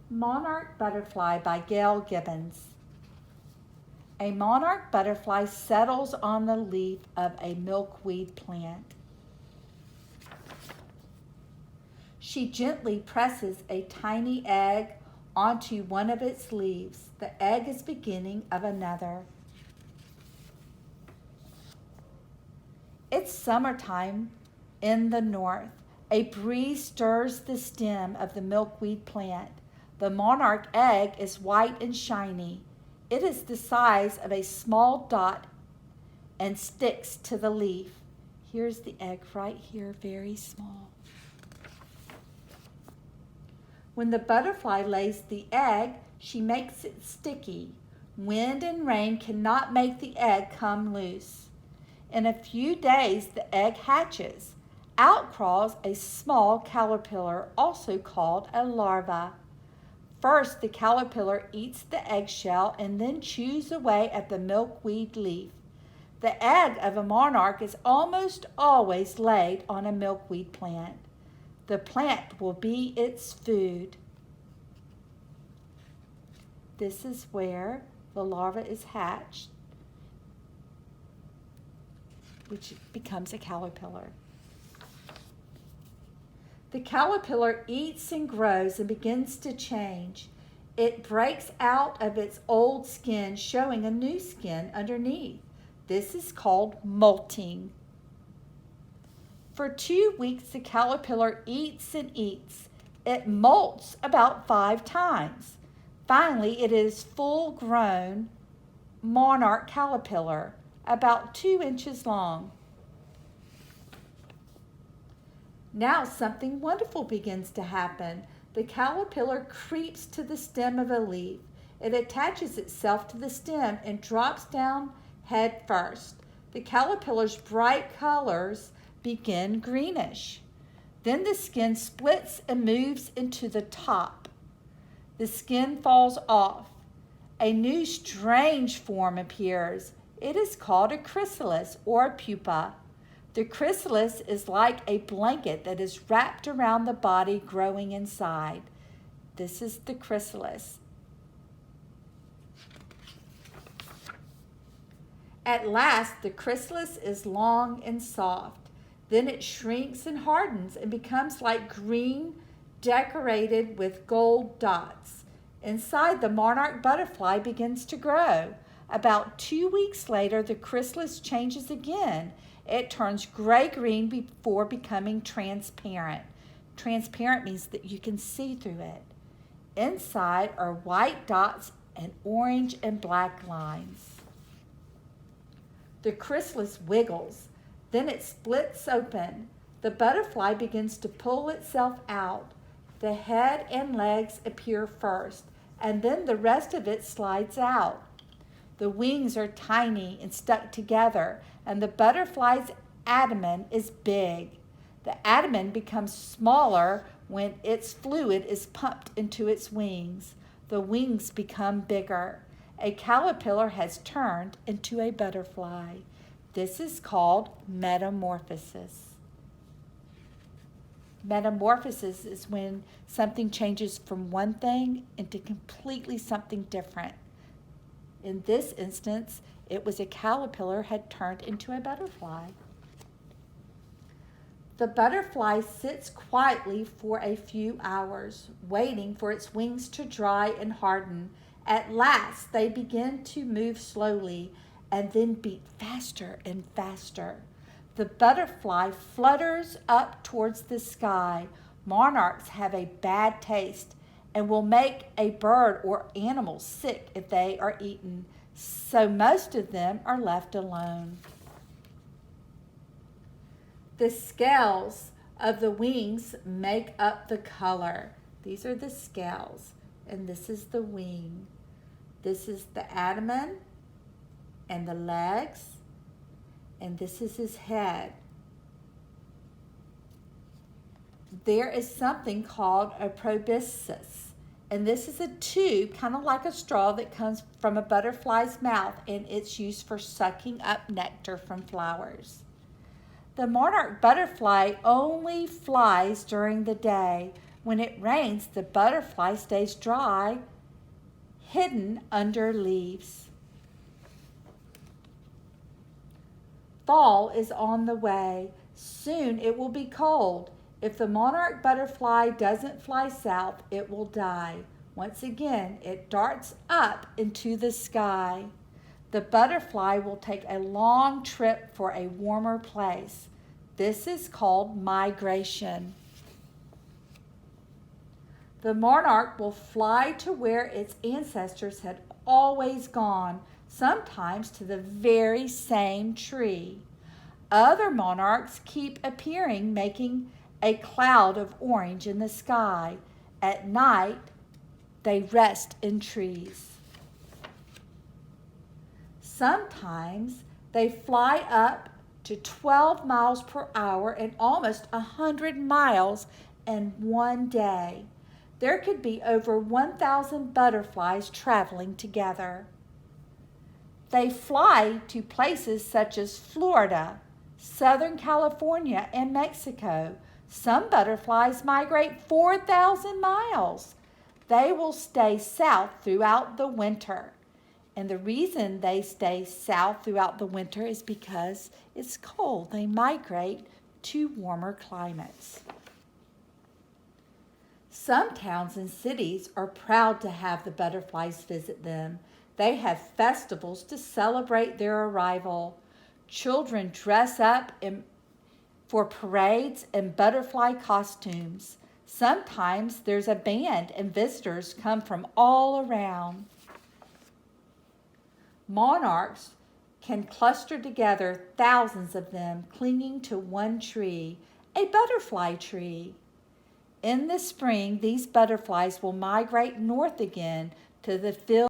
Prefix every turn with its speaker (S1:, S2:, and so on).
S1: Monarch Butterfly by Gail Gibbons. A monarch butterfly settles on the leaf of a milkweed plant. She gently presses a tiny egg onto one of its leaves. The egg is beginning of another. It's summertime in the north. A breeze stirs the stem of the milkweed plant. The monarch egg is white and shiny. It is the size of a small dot and sticks to the leaf. Here's the egg right here, very small. When the butterfly lays the egg, she makes it sticky. Wind and rain cannot make the egg come loose. In a few days, the egg hatches. Out crawls a small caterpillar, also called a larva. First, the caterpillar eats the eggshell and then chews away at the milkweed leaf. The egg of a monarch is almost always laid on a milkweed plant. The plant will be its food. This is where the larva is hatched, which becomes a caterpillar. The caterpillar eats and grows and begins to change. It breaks out of its old skin, showing a new skin underneath. This is called molting. For 2 weeks, the caterpillar eats and eats. It molts about 5 times. Finally, it is full-grown monarch caterpillar, about 2 inches long. Now something wonderful begins to happen. The caterpillar creeps to the stem of a leaf. It attaches itself to the stem and drops down head first. The caterpillar's bright colors begin greenish. Then the skin splits and moves into the top. The skin falls off. A new strange form appears. It is called a chrysalis or a pupa. The chrysalis is like a blanket that is wrapped around the body growing inside. This is the chrysalis. At last, the chrysalis is long and soft. Then it shrinks and hardens and becomes like green, decorated with gold dots. Inside, the monarch butterfly begins to grow. About 2 weeks later, the chrysalis changes again. It turns gray-green before becoming transparent. Transparent means that you can see through it. Inside are white dots and orange and black lines. The chrysalis wiggles. Then it splits open. The butterfly begins to pull itself out. The head and legs appear first, and then the rest of it slides out. The wings are tiny and stuck together, and the butterfly's abdomen is big. The abdomen becomes smaller when its fluid is pumped into its wings. The wings become bigger. A caterpillar has turned into a butterfly. This is called metamorphosis. Metamorphosis is when something changes from one thing into completely something different. In this instance, it was a caterpillar had turned into a butterfly. The butterfly sits quietly for a few hours, waiting for its wings to dry and harden. At last, they begin to move slowly and then beat faster and faster. The butterfly flutters up towards the sky. Monarchs have a bad taste and will make a bird or animal sick if they are eaten, so most of them are left alone. The scales of the wings make up the color. These are the scales, and this is the wing. This is the abdomen and the legs, and this is his head. There is something called a proboscis, and this is a tube, kind of like a straw that comes from a butterfly's mouth, and it's used for sucking up nectar from flowers. The monarch butterfly only flies during the day. When it rains, the butterfly stays dry, hidden under leaves. Fall is on the way. Soon it will be cold. If the monarch butterfly doesn't fly south, it will die. Once again, it darts up into the sky. The butterfly will take a long trip for a warmer place. This is called migration. The monarch will fly to where its ancestors had always gone, sometimes to the very same tree. Other monarchs keep appearing, making a cloud of orange in the sky. At night, they rest in trees. Sometimes they fly up to 12 miles per hour and almost 100 miles in one day. There could be over 1,000 butterflies traveling together. They fly to places such as Florida, Southern California, and Mexico. Some butterflies migrate 4,000 miles. They will stay south throughout the winter. And the reason they stay south throughout the winter is because it's cold. They migrate to warmer climates. Some towns and cities are proud to have the butterflies visit them. They have festivals to celebrate their arrival. Children dress up for parades in butterfly costumes. Sometimes there's a band and visitors come from all around. Monarchs can cluster together, thousands of them clinging to one tree, a butterfly tree. In the spring, these butterflies will migrate north again to the field